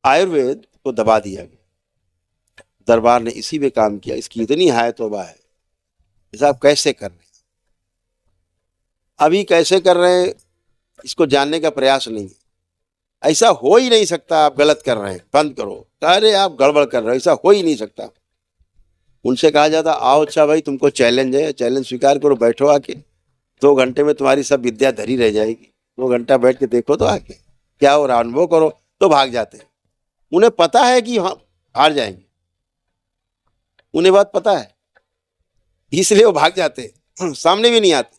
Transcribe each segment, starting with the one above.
आयुर्वेद को दबा दिया गया। दरबार ने इसी में काम किया। इसकी इतनी हाय तौबा है, साहब कैसे कर रहे हैं, अभी कैसे कर रहे हैं, इसको जानने का प्रयास नहीं है। ऐसा हो ही नहीं सकता, आप गलत कर रहे हैं, बंद करो। अरे आप गड़बड़ कर रहे हो, ऐसा हो ही नहीं सकता। उनसे कहा जाता, आओ अच्छा भाई, तुमको चैलेंज है, चैलेंज स्वीकार करो, बैठो आके, 2 घंटे में तुम्हारी सब विद्या धरी रह जाएगी। 2 घंटा बैठ के देखो तो आके क्या हो रहा, अनुभव करो। तो भाग जाते हैं। उन्हें पता है कि हम हार जाएंगे, उन्हें बात पता है, इसलिए वो भाग जाते हैं, सामने भी नहीं आते।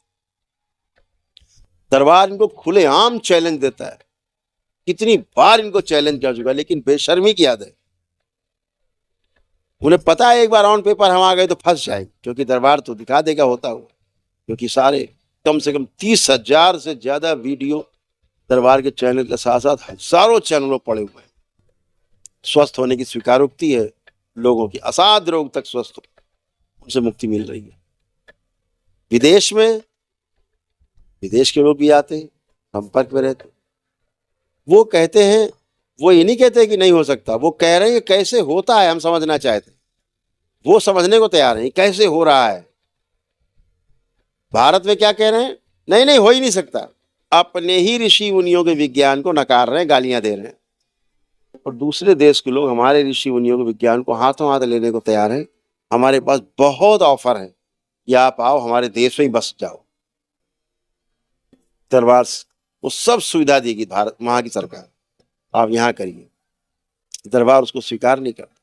दरबार इनको खुलेआम चैलेंज देता है, कितनी बार इनको चैलेंज कर चुका, लेकिन बेशर्मी की आदत है। उन्हें पता है एक बार ऑन पेपर हम आ गए तो फंस जाएंगे, क्योंकि दरबार तो दिखा देगा होता हुआ। क्योंकि सारे कम से कम 30,000 से ज्यादा वीडियो दरबार के चैनल के साथ साथ हजारों चैनलों पड़े हुए हैं। स्वस्थ होने की स्वीकारोक्ति है लोगों की, असाध्य रोग तक स्वस्थ हो, उनसे मुक्ति मिल रही है। विदेश में विदेश के लोग भी आते हैं, संपर्क में रहते, वो कहते हैं, वो ये नहीं कहते कि नहीं हो सकता, वो कह रहे हैं कि कैसे होता है हम समझना चाहते हैं। वो समझने को तैयार नहीं कैसे हो रहा है। भारत में क्या कह रहे हैं, नहीं नहीं हो ही नहीं सकता। अपने ही ऋषि मुनियों के विज्ञान को नकार रहे हैं, गालियां दे रहे हैं। और दूसरे देश के लोग हमारे ऋषि मुनियों के विज्ञान को हाथों हाथ लेने को तैयार हैं। हमारे पास बहुत ऑफर है, या आप आओ हमारे देश में ही बस जाओ। दरबार वो सब सुविधा देगी भारत, वहां की सरकार, आप यहां करिए। दरबार उसको स्वीकार नहीं करता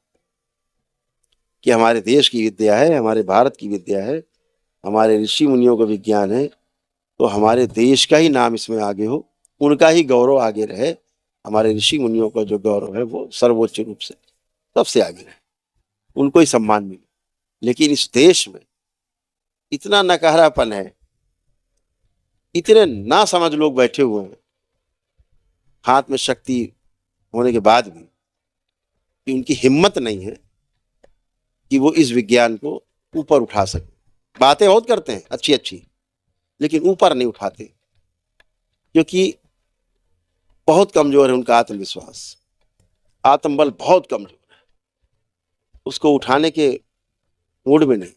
कि हमारे देश की विद्या है, हमारे भारत की विद्या है, हमारे ऋषि मुनियों का विज्ञान है, तो हमारे देश का ही नाम इसमें आगे हो, उनका ही गौरव आगे रहे। हमारे ऋषि मुनियों का जो गौरव है वो सर्वोच्च रूप से सबसे आगे रहे, उनको ही सम्मान मिले। लेकिन इस देश में इतना नकारापन है, इतने ना समझ लोग बैठे हुए हैं, हाथ में शक्ति होने के बाद भी, कि उनकी हिम्मत नहीं है कि वो इस विज्ञान को ऊपर उठा सके। बातें बहुत करते हैं अच्छी अच्छी, लेकिन ऊपर नहीं उठाते, क्योंकि बहुत कमजोर है उनका आत्मविश्वास, आत्मबल बहुत कमजोर है, उसको उठाने के मूड में नहीं।